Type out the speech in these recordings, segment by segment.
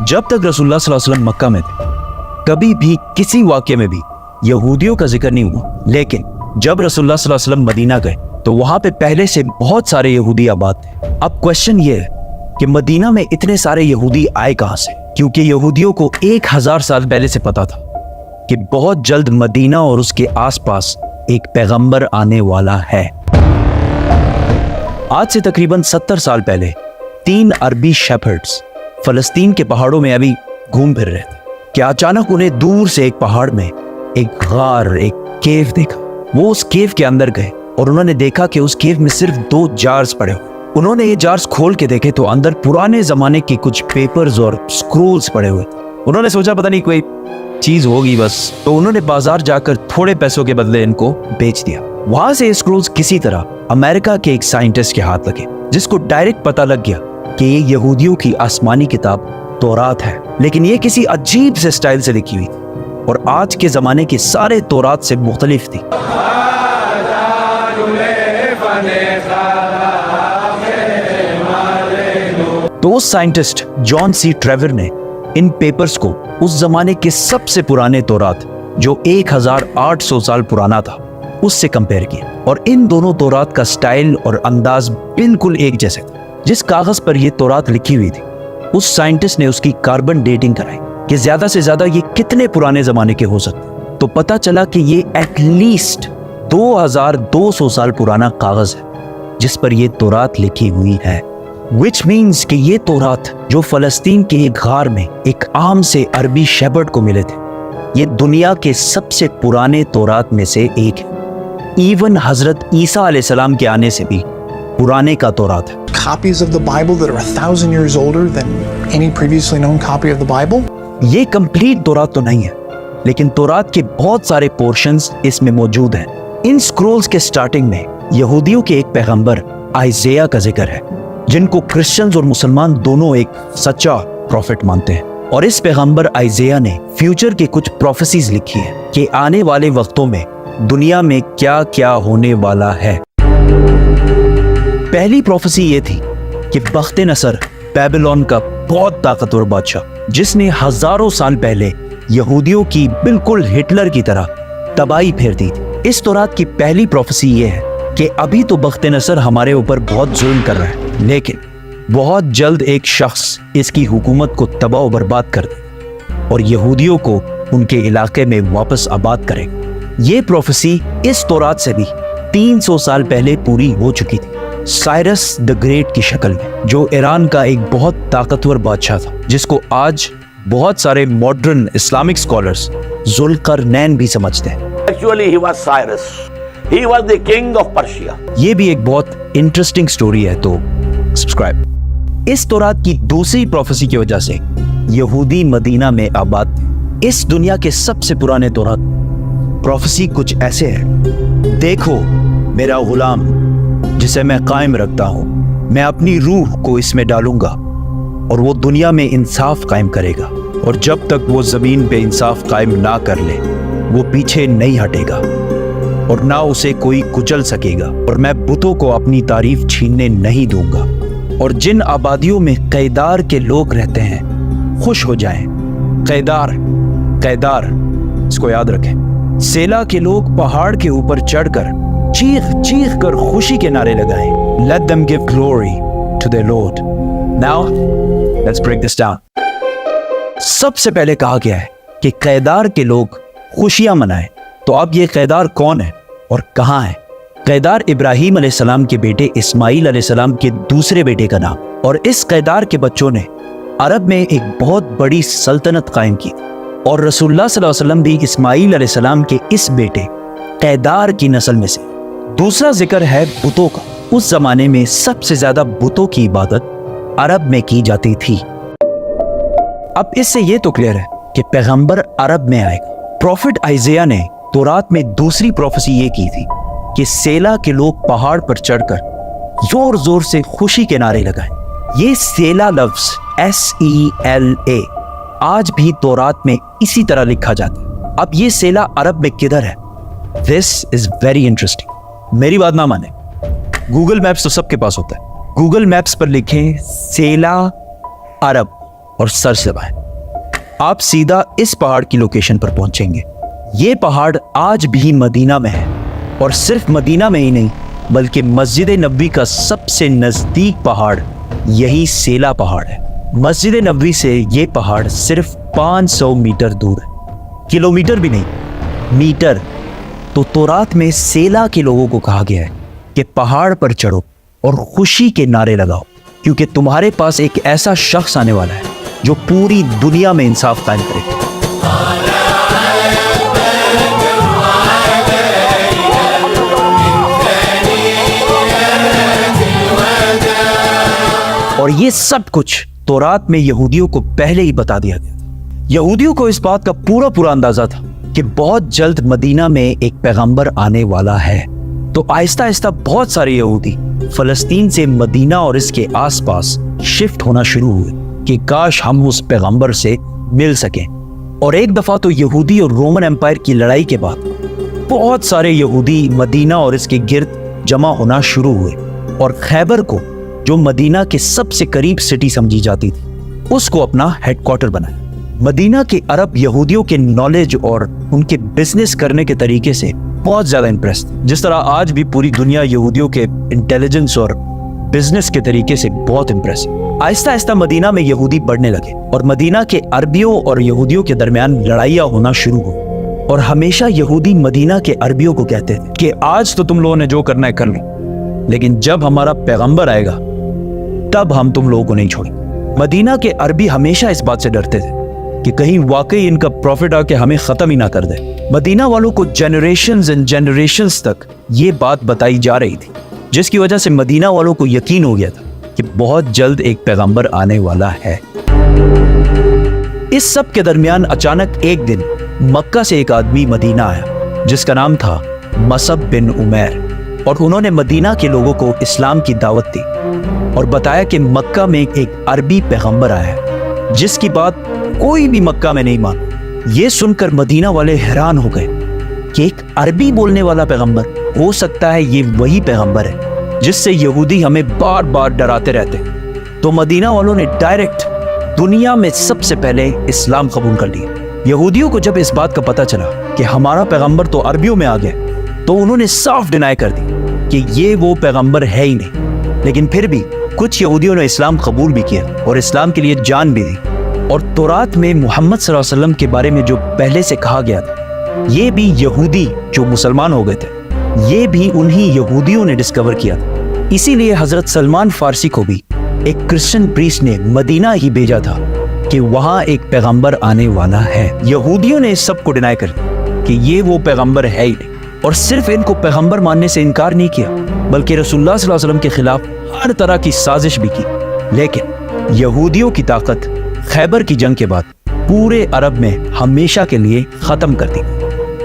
जब तक रसूलुल्लाह सल्लल्लाहु अलैहि वसल्लम मक्का में थे कभी भी किसी वाक़े में भी यहूदियों का जिक्र नहीं हुआ, लेकिन जब रसूलुल्लाह सल्लल्लाहु अलैहि वसल्लम मदीना गए तो वहां पे पहले से बहुत सारे यहूदी आबाद थे। अब क्वेश्चन ये है कि मदीना में इतने सारे यहूदी आए कहां से? क्योंकि यहूदियों को 1000 साल पहले से पता था कि बहुत जल्द मदीना और उसके आसपास एक पैगंबर आने वाला है। आज से तकरीबन 70 साल पहले 3 अरबी शेफर्ड्स फलस्तीन के पहाड़ों में अभी घूम फिर रहे थे कि अचानक उन्हें दूर से एक पहाड़ में एक गार, एक केव देखा। वो उस केव के अंदर गए और उन्होंने देखा कि उस केव में सिर्फ 2 जार्स पड़े हुए। उन्होंने ये जार्स खोल के देखे तो अंदर पुराने जमाने के कुछ पेपर्स और स्क्रोल्स पड़े हुए। उन्होंने सोचा पता नहीं कोई चीज होगी बस, तो उन्होंने बाजार जाकर थोड़े पैसों के बदले इनको बेच दिया। वहां से ये स्क्रोल्स किसी तरह अमेरिका के एक साइंटिस्ट के हाथ लगे, जिसको डायरेक्ट पता लग गया कि ये यहूदियों की आसमानी किताब तौरात है, लेकिन ये किसी अजीब से स्टाइल से लिखी हुई थी और आज के जमाने के सारे तौरात से मुख्तलिफ थी। तो उस साइंटिस्ट जॉन सी ट्रेवर ने इन पेपर्स को उस जमाने के सबसे पुराने तौरात जो 1800 साल पुराना था उससे कंपेयर किया और इन दोनों तौरात का स्टाइल और अंदाज बिल्कुल एक जैसे था। जिस कागज पर यह तौरात लिखी हुई थी उस साइंटिस्ट ने उसकी कार्बन डेटिंग कराई कि ज्यादा से ज्यादा ये कितने पुराने जमाने के हो सकते। तो पता चला कि ये एटलीस्ट 2200 साल पुराना कागज है जिस पर यह तौरात लिखी हुई है। Which means कि ये तौरात जो फलस्तीन के एक गार में एक आम से अरबी शेफर्ड को मिले थे, ये दुनिया के सबसे पुराने तौरात में से एक है। इवन हजरत ईसा अलैहिस्सलाम के आने से भी पुराने का तौरात है। Copies of the Bible that are 1000 years older than any previously known copy of the Bible? ये कंप्लीट तौरात तो नहीं है, लेकिन तौरात के बहुत सारे पोर्शंस इसमें मौजूद हैं। इन स्क्रोल्स के स्टार्टिंग में यहूदियों के एक पैगंबर आइज़ाया का जिक्र है, जिनको क्रिश्चियंस और मुसलमान दोनों एक सच्चा प्रॉफिट मानते हैं। और इस पैगंबर आइज़ाया ने फ्यूचर के कुछ प्रोफेसीज लिखी है कि आने वाले वक्तों में दुनिया में क्या क्या होने वाला है। पहली प्रोफेसी ये थी कि बख्त नसर बेबीलोन का बहुत ताकतवर बादशाह जिसने हजारों साल पहले यहूदियों की बिल्कुल हिटलर की तरह तबाही फेर दी थी। इस तौरात की पहली प्रोफेसी ये है कि अभी तो बख्त नसर हमारे ऊपर बहुत जुल्म कर रहा है, लेकिन बहुत जल्द एक शख्स इसकी हुकूमत को तबाह बर्बाद कर दे और यहूदियों को उनके इलाके में वापस आबाद करेगा। ये प्रोफेसी इस तौरात से भी 300 साल पहले पूरी हो चुकी थी, साइरस द ग्रेट की शक्ल में, जो ईरान का एक बहुत ताकतवर बादशाह था जिसको आज बहुत सारे मॉडर्न इस्लामिक स्कॉलर्स जुल्करनैन भी समझते हैं। Actually, he was Cyrus. He was the king of Persia. ये भी एक बहुत इंटरेस्टिंग स्टोरी है, तो सब्सक्राइब। इस तौरात की दूसरी प्रोफेसी की वजह से यहूदी मदीना में आबाद थे। इस दुनिया के सबसे पुराने तौरात प्रोफेसी कुछ ऐसे है, देखो मेरा गुलाम जिसे मैं कायम रखता हूं, मैं अपनी रूह को इसमें डालूंगा और वो दुनिया में इंसाफ कायम करेगा और जब तक वो जमीन पे इंसाफ कायम ना कर ले वो पीछे नहीं हटेगा और ना उसे कोई कुचल सकेगा और मैं बुतों को अपनी तारीफ छीनने नहीं दूंगा। और जिन आबादियों में कैदार के लोग रहते हैं खुश हो जाएं। कैदार कैदार इसको याद रखें। सेला के लोग पहाड़ के ऊपर चढ़कर चीख चीख कर खुशी के नारे लगाएं। Let them give glory to their Lord. Now let's break this down. सबसे पहले कहा गया है कि कैदार के लोग खुशियां मनाएं। तो अब ये कैदार कौन है और कहां है? कैदार इब्राहीम अलैहिस्सलाम के बेटे इस्माइल अलैहिस्सलाम के दूसरे बेटे का नाम। और इस कैदार के बच्चों ने अरब में एक बहुत बड़ी सल्तनत कायम की और रसूलुल्लाह सल्लल्लाहु अलैहि वसल्लम भी इस्माइल अलैहिस्सलाम के इस बेटे कैदार की नस्ल में से। दूसरा जिक्र है बुतों का। उस जमाने में सबसे ज्यादा बुतों की इबादत अरब में की जाती थी। अब इससे यह तो क्लियर है कि पैगंबर अरब में आएगा। प्रॉफिट आइज़ाया ने तौरात में दूसरी प्रोफेसी ये की थी कि सेला के लोग पहाड़ पर चढ़कर जोर जोर से खुशी के नारे लगाएं। ये सेला लफ्ज SELA आज भी तौरात में इसी तरह लिखा जाता है। अब ये सेला अरब में किधर है? This is very interesting. मेरी बात ना माने, गूगल मैप्स तो सबके पास होता है। गूगल मैप्स पर लिखें सेला अरब اور سر سے دبائیں. آپ سیدھا اس پہاڑ کی لوکیشن پر پہنچیں گے. یہ پہاڑ آج بھی مدینہ میں ہے, اور صرف مدینہ میں ہی نہیں بلکہ مسجد نبوی کا سب سے نزدیک پہاڑ یہی سیلا پہاڑ ہے. مسجد نبوی سے یہ پہاڑ صرف 500 میٹر دور ہے, کلومیٹر بھی نہیں, میٹر. تو تورات میں سیلا کے لوگوں کو کہا گیا ہے کہ پہاڑ پر چڑھو اور خوشی کے نعرے لگاؤ, کیونکہ تمہارے پاس ایک ایسا شخص آنے والا ہے جو پوری دنیا میں انصاف قائم کرے. اور یہ سب کچھ تورات میں یہودیوں کو پہلے ہی بتا دیا گیا. یہودیوں کو اس بات کا پورا اندازہ تھا کہ بہت جلد مدینہ میں ایک پیغمبر آنے والا ہے. تو آہستہ آہستہ بہت سارے یہودی فلسطین سے مدینہ اور اس کے آس پاس شفٹ ہونا شروع ہوئے کہ کاش ہم اس پیغمبر سے مل سکیں. اور ایک دفعہ تو یہودی اور رومن امپائر کی لڑائی کے بعد بہت سارے یہودی مدینہ اور اس کے گرد جمع ہونا شروع ہوئے, اور خیبر کو جو مدینہ کے سب سے قریب سٹی سمجھی جاتی تھی اس کو اپنا ہیڈ کوارٹر بنایا. مدینہ کے عرب یہودیوں کے نالج اور ان کے بزنس کرنے کے طریقے سے بہت زیادہ امپریس تھے, جس طرح آج بھی پوری دنیا یہودیوں کے انٹیلیجنس اور بزنس کے طریقے سے بہت امپریس. آہستہ آہستہ مدینہ میں یہودی بڑھنے لگے, اور مدینہ کے عربیوں اور یہودیوں کے درمیان لڑائیاں ہونا شروع ہوئی. اور ہمیشہ یہودی مدینہ کے عربیوں کو کہتے تھے کہ آج تو تم لوگوں نے جو کرنا ہے کر لو, لیکن جب ہمارا پیغمبر آئے گا تب ہم تم لوگوں کو نہیں چھوڑیں. مدینہ کے عربی ہمیشہ اس بات سے ڈرتے تھے کہ کہیں واقعی ان کا پروفٹ آ کے ہمیں ختم ہی نہ کر دے. مدینہ والوں کو جنریشنز اینڈ جنریشنز تک یہ بات بتائی جا رہی تھی, جس کی وجہ سے مدینہ والوں کو یقین ہو گیا تھا کہ بہت جلد ایک پیغمبر آنے والا ہے. اس سب کے درمیان اچانک ایک دن مکہ سے ایک آدمی مدینہ آیا جس کا نام تھا مصعب بن عمیر, اور انہوں نے مدینہ کے لوگوں کو اسلام کی دعوت دی اور بتایا کہ مکہ میں ایک عربی پیغمبر آیا ہے جس کی بات کوئی بھی مکہ میں نہیں مانا. یہ سن کر مدینہ والے حیران ہو گئے کہ ایک عربی بولنے والا پیغمبر, ہو سکتا ہے یہ وہی پیغمبر ہے جس سے یہودی ہمیں بار بار ڈراتے رہتے. تو مدینہ والوں نے ڈائریکٹ دنیا میں سب سے پہلے اسلام قبول کر لیا. یہودیوں کو جب اس بات کا پتہ چلا کہ ہمارا پیغمبر تو عربیوں میں آ گیا تو انہوں نے صاف ڈینائی کر دی کہ یہ وہ پیغمبر ہے ہی نہیں. لیکن پھر بھی کچھ یہودیوں نے اسلام قبول بھی کیا اور اسلام کے لیے جان بھی دی. اور تورات میں محمد صلی اللہ علیہ وسلم کے بارے میں جو پہلے سے کہا گیا تھا یہ بھی یہودی جو مسلمان ہو گئے تھے یہ بھی انہی یہودیوں نے ڈسکور کیا تھا. اسی لیے حضرت سلمان فارسی کو بھی ایک کرسچن پریسٹ نے مدینہ ہی بھیجا تھا کہ وہاں ایک پیغمبر آنے والا ہے. یہودیوں نے اس سب کو ڈینائی کر دیا کہ یہ وہ پیغمبر ہے ہی نہیں, اور صرف ان کو پیغمبر ماننے سے انکار نہیں کیا بلکہ رسول اللہ صلی اللہ علیہ وسلم کے خلاف ہر طرح کی سازش بھی کی. لیکن یہودیوں کی طاقت خیبر کی جنگ کے بعد پورے عرب میں ہمیشہ کے لیے ختم کر دی,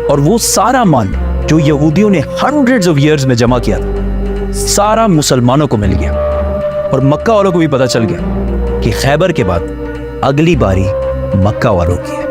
اور وہ سارا مال جو یہودیوں نے ہنڈریڈز آف ایئرز میں جمع کیا تھا سارا مسلمانوں کو مل گیا. اور مکہ والوں کو بھی پتہ چل گیا کہ خیبر کے بعد اگلی باری مکہ والوں کی ہے.